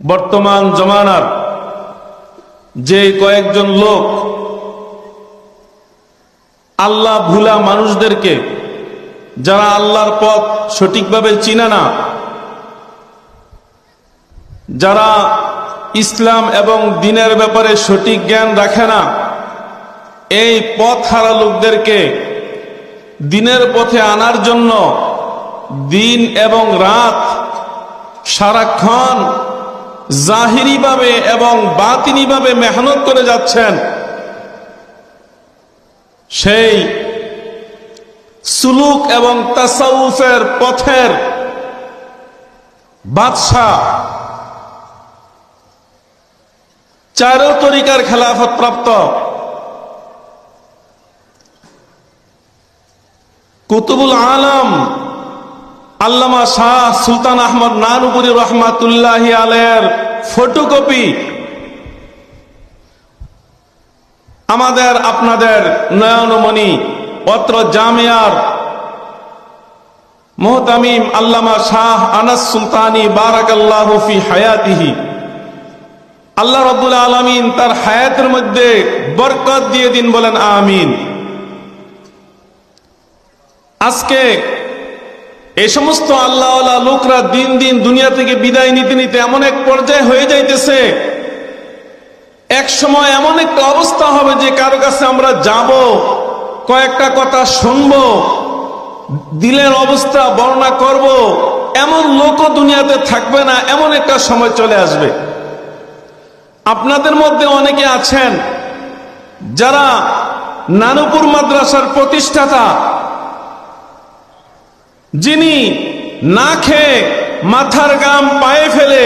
বর্তমান জমানার যে কয়েকজন লোক আল্লাহ ভুলা মানুষদেরকে, যারা আল্লাহর পথ সঠিকভাবে চিনে না, যারা ইসলাম এবং দ্বীনের ব্যাপারে সঠিক জ্ঞান রাখে না, এই পথ হারা লোকদেরকে দ্বীনের পথে আনার জন্য দিন এবং রাত সারাক্ষণ জাহিরিভাবে এবং বাতিনিভাবে মেহনত করে যাচ্ছেন। সেই সুলুক এবং তাসাউফের পথের বাদশাহ, চারো তরিকার খেলাফত প্রাপ্ত কুতুবুল আলম আল্লামা শাহ সুলতান আহমদ নানুপুরী রহমাতুল্লাহি আলাইহির ফটোকপি আমাদের আপনাদের নয়নমণি অত্র জামিয়ার মুহতামিম আল্লামা শাহ আনাস সুলতানি বারাকাল্লাহু ফি হায়াতিহি, আল্লাহ রাব্বুল আলামিন তার হায়াতের মধ্যে বরকত দিয়ে দিন, বলেন আমিন। আজকে এই সমস্ত আল্লাহওয়ালা লোকরা দিন দিন দুনিয়া থেকে বিদায় নিতে নিতে এমন এক পর্যায়ে হয়ে যাইতেছে, এক সময় এমন একটা অবস্থা হবে যে কারো কাছে আমরা যাব, কয়েকটা কথা শুনবো, দিলের অবস্থা বর্ণনা করব, এমন লোকও দুনিয়াতে থাকবে না, এমন একটা সময় চলে আসবে। আপনাদের মধ্যে অনেকে আছেন যারা নানুপুর মাদ্রাসার প্রতিষ্ঠাতা, যিনি না খেয়ে মাথার গাম পায়ে ফেলে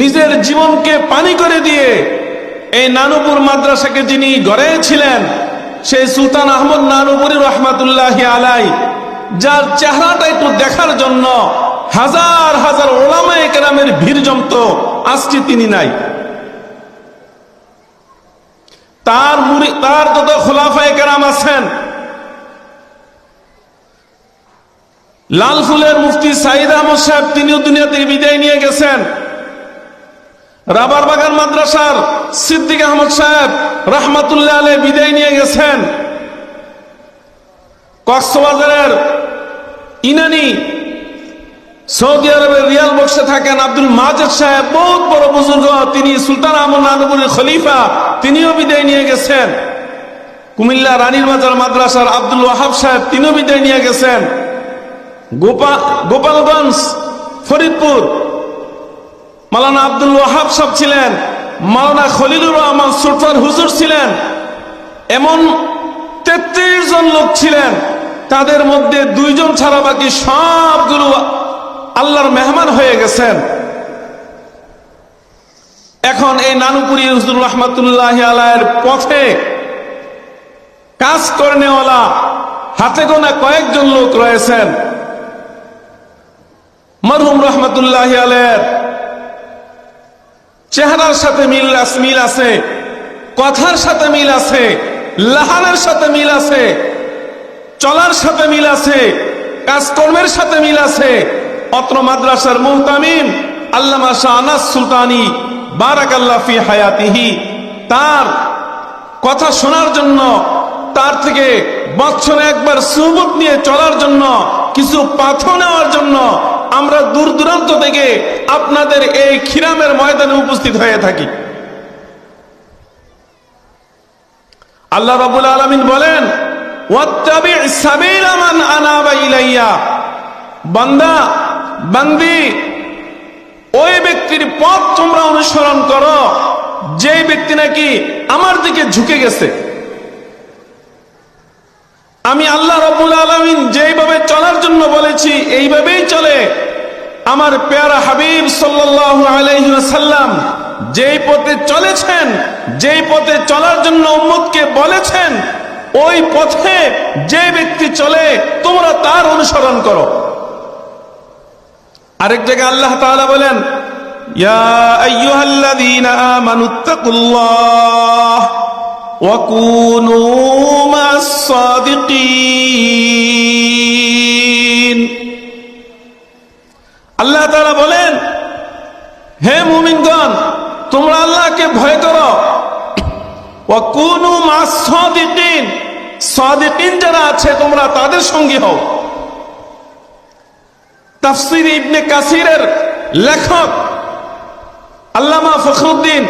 নিজের জীবনকে পানি করে দিয়ে এই নানুপুর মাদ্রাসাকে যিনি গড়েছিলেন, সেই সুলতান আহমদ নানুপুরী রহমাতুল্লাহি আলাই, যার চেহারাটা একটু দেখার জন্য হাজার হাজার ওলামায়ে কেরামের ভিড় জমতো, আজকে তিনি নাই। তার যত খোলাফায়ে কেরাম আছেন, লালফুলের মুফতি সাইদ আহমদ সাহেব, তিনিও দুনিয়া থেকে বিদায় নিয়ে গেছেন। রাবার বাগান মাদ্রাসার সিদ্দিক আহমদ সাহেব রহমাতুল্লাহ আলাইহি বিদায় নিয়ে গেছেন। কক্সবাজারের ইনানি সৌদি আরবের রিয়াল বক্সে থাকেন আব্দুল মাজেদ সাহেব, বহুত বড় বুজুর্গ, তিনি সুলতান আহমদ নানুপুরীর খলিফা, তিনিও বিদায় নিয়ে গেছেন। কুমিল্লা রানীর বাজার মাদ্রাসার আব্দুল ওয়াহাব সাহেব, তিনিও বিদায় নিয়ে গেছেন। গোপালগঞ্জ ফরিদপুর মাওলানা আব্দুল ওয়াহাব সাহেব ছিলেন, মাওলানা খলিলুর রহমান সুলতান হুজুর ছিলেন, এমন 33 জন লোক ছিলেন। তাদের মধ্যে 2 জন ছাড়া বাকি সবগুলো আল্লাহর মেহমান হয়ে গেছেন। এখন এই নানুপুরী হুজুর রহমাতুল্লাহি আলাইহির পথে কাজ করেনেওয়ালা হাতে গোনা কয়েকজন লোক রয়েছেন। মরহুম রহমাতুল্লাহি আলাইহির চেহারার সাথে মিল আছে, কথার সাথে মিল আছে, লাহানের সাথে মিল আছে, চলার সাথে মিল আছে, কাজকর্মের সাথে মিল আছে। অত্র মাদ্রাসার মুহতামিম আল্লামা শাহ আনাস সুলতানি বারাকাল্লাহু ফি হায়াতিহি, তার কথা শোনার জন্য, তার থেকে বছরে একবার সুহবত নিয়ে চলার জন্য, কিছু পাথর নেওয়ার জন্য আমরা দূর দূরান্ত থেকে আপনাদের এই খিরামের ময়দানে উপস্থিত হয়ে থাকি। আল্লাহ রাব্বুল আলামিন বলেন, ওয়াত্তাবি' সাবিলা মান আনাবা ইলাইয়া, বান্দা বান্দি, ওই ব্যক্তির পথ তোমরা অনুসরণ করো যে ব্যক্তি নাকি আমার দিকে ঝুঁকে গেছে। আমি আল্লাহ রাব্বুল আলামিন যেইভাবে চলার জন্য বলেছি এইভাবেই চলে। আমার প্যারা হাবিব সাল্লাল্লাহু আলাইহি ওয়াসাল্লাম যেই পথে চলেছেন, যেই পথে চলার জন্য উম্মতকে বলেছেন, ওই পথে যে ব্যক্তি চলে তোমরা তার অনুসরণ করো। আরেক জায়গায় আল্লাহ তাআলা বলেন, ইয়া আইয়ুহাল্লাযীনা আমানুত্তাকুল্লাহ ওয়া কুনু মাস সাদিকিন। আল্লাহ তাআলা বলেন, হে মুমিনগণ, তোমরা আল্লাহকে ভয় করো। ওয়া কুনু মাস সাদিকিন, সাদিকিন যারা আছে তোমরা তাদের সঙ্গী হও। তাফসীর ইবনে কাসিরের লেখক আল্লামা ফখরুদ্দিন,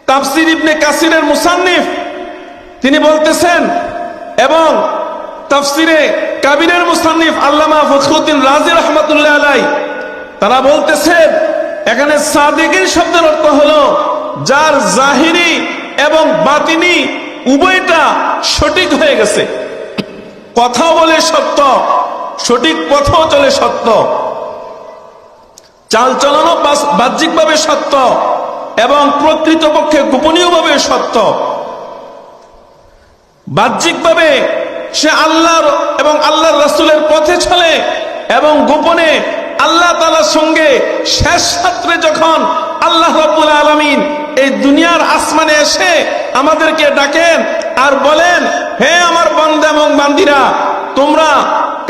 তাফসীর ইবনে কাসিরের মুসান্নিফ, তিনি বলতেছেন, এবং তাফসীরে কাবিরের মুসান্নিফ আল্লামা ফখরুদ্দিন রাজি রহমাতুল্লাহ আলাইহি, তারা বলতেছেন এখানে সাদিকিন শব্দের অর্থ হলো যার জাহিরি এবং বাতিনি উভয়টা সঠিক হয়ে গেছে, কথাও বলে সত্য, সঠিক পথও চলে সত্য, চালচলনও বাহ্যিকভাবে সত্য এবং প্রকৃতপক্ষে গোপনীয়ভাবে সত্য। বাহ্যিকভাবে সে আল্লাহর এবং আল্লাহর রাসূলের পথে চলে এবং গোপনে আল্লাহ তাআলার সঙ্গে শেষ রাত্রে যখন আল্লাহ রাব্বুল আলামিন এই দুনিয়ার আসমানে এসে আমাদেরকে ডাকেন আর বলেন, হে আমার বান্দা এবং বান্দিরা, তোমরা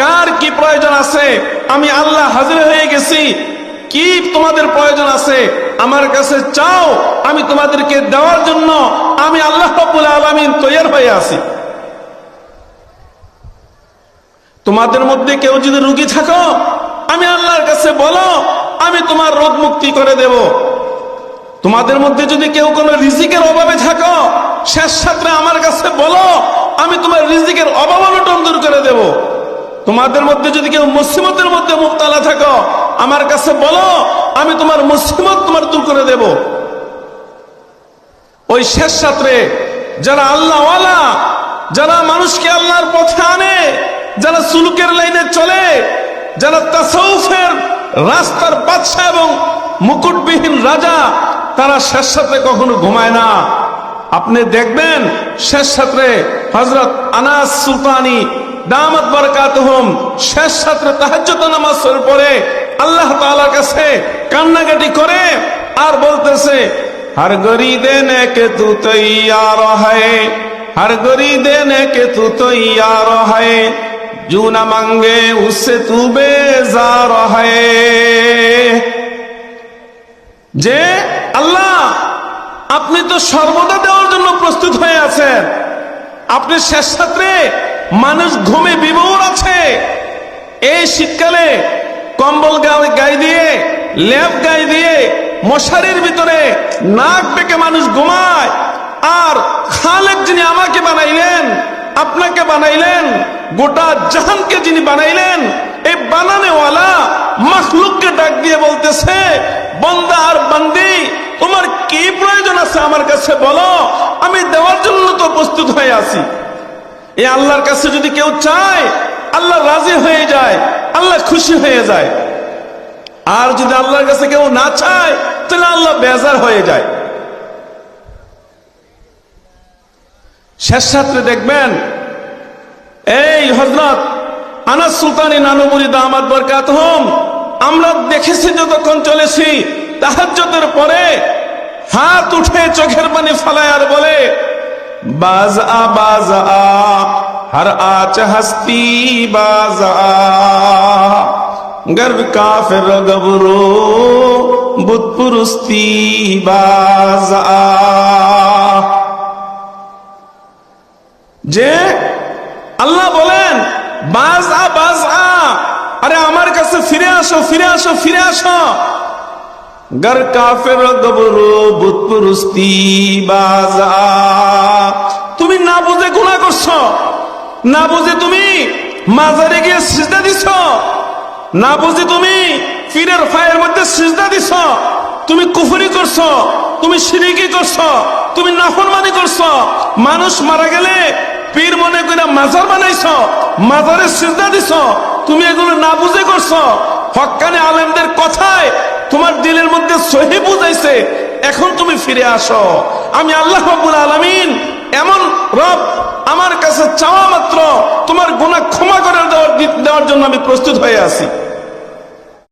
কার কি প্রয়োজন আছে, আমি আল্লাহ হাজির হয়ে গেছি, কি তোমাদের প্রয়োজন আছে আমার কাছে চাও, আমি তোমাদেরকে দেওয়ার জন্য আমি আল্লাহ রাব্বুল আলামিন তৈয়ার হয়ে আছি। তোমাদের মধ্যে কেউ যদি রোগী থাকো, আমি আল্লাহর কাছে বলো, আমি তোমার রোগ মুক্তি করে দেব। তোমাদের মধ্যে যদি কেউ কোনো রিজিকের অভাবে থাকো, শেষ রাত্রে আমার কাছে বলো, আমি তোমার রিজিকের অভাব অনটন দূর করে দেব। তোমাদের মধ্যে যদি কেউ মুসিবতের মধ্যে মুবতালা থাকো, আমার কাছে বলো, আমি তোমার মুসিবত তোমার দূর করে দেব। ওই শেষ রাত্রে যারা আল্লাহওয়ালা, যারা মানুষকে আল্লাহর পথে আনে, যারা সুলুকের লাইনে চলে, যারা তাসাউফের রাস্তার বাদশা এবং মুকুটবিহীন রাজা, তারা শেষ রাত্রে কখনো ঘুমায় না। আপনি দেখবেন শেষ রাত্রে হযরত আনাস সুলতানি দামাত বারাকাতুহুম শেষ রাত্রে তাহাজ্জুদ নামাজের পরে আল্লাহ তাআলার কাছে কান্নাকাটি করে আর বলতেছে, हर गरी देने के तू तैयार है, हर गरी देने के तू तैयार है, जो न मांगे उससे तू बेजार है। যে আল্লাহ, আপনি তো সর্বদা দেওয়ার জন্য প্রস্তুত হয়ে আছেন। আপনি শেষ রাত্রে মানুষ ঘুমে বিভোর আছে, এই শীতকালে কম্বল গায়ে দিয়ে, লেপ গায়ে দিয়ে, মশারির ভিতরে নাক বেঁকে মানুষ ঘুমায়। আর খালেক যিনি আমাকে বানাইলেন, আপনাকে বানাইলেন, গোটা জাহানকে যিনি বানাইলেন, এই বানানেওয়ালা মাখলুককে ডাক দিয়ে বলতেছে, বান্দা আর বান্দি, তোমার কি প্রয়োজন আছে আমার কাছে বলো, আমি দেওয়ার জন্য তো প্রস্তুত হয়ে আছি। এই আল্লাহর কাছে যদি কেউ চায়, আল্লাহ রাজি হয়ে যায়, আল্লাহ খুশি হয়ে যায়। আর যদি আল্লাহর কাছে কেউ না চায়, তাহলে আল্লাহ বেজার হয়ে যায়। শেষ রাত্রে দেখবেন এই হযরত আনাস সুলতানি নানুবুরি দামাত বারাকাতুহুম, আমরা দেখেছি যতক্ষণ চলেছি, তাহাজ্জুদের পরে হাত উঠে চোখের পানি ফেলায় আর বলে, বাজা বাজা हर आच हस्ती बाजा, गर्व काफिर गबरो बुत पुरुस्ती बाजा। যে আল্লাহ বলেন বাজা বাজা, আরে আমার কাছে ফিরে আসো, ফিরে আসো, ফিরে আসো। গর কাফির গবরু বুত পুরুস্তি বাজা। তুমি না বুঝে গুনাহ করছো, না বুঝে তুমি মাজারে গিয়ে সিজদা দিছ, না বুঝে তুমি পীরের পায়ের মধ্যে সিজদা দিছ, তুমি কুফরি করছো, তুমি শিরকি করছো, তুমি নাফরমানি করছো। মানুষ মারা গেলে পীর মনে করে মাজার বানাইছো, মাজারে সিজদা দিছ, তুমি এগুলো না বুঝে করছো। হক্কানি আলেমদের কথায় তোমার দিলের মধ্যে সহি বুঝাইছে, এখন তুমি ফিরে আসো। আমি আল্লাহ রাব্বুল আলামিন এমন রব, আমার কাছে চাওয়া মাত্র তোমার গুনাহ ক্ষমা করে দেওয়ার জন্য আমি প্রস্তুত হয়ে আছি।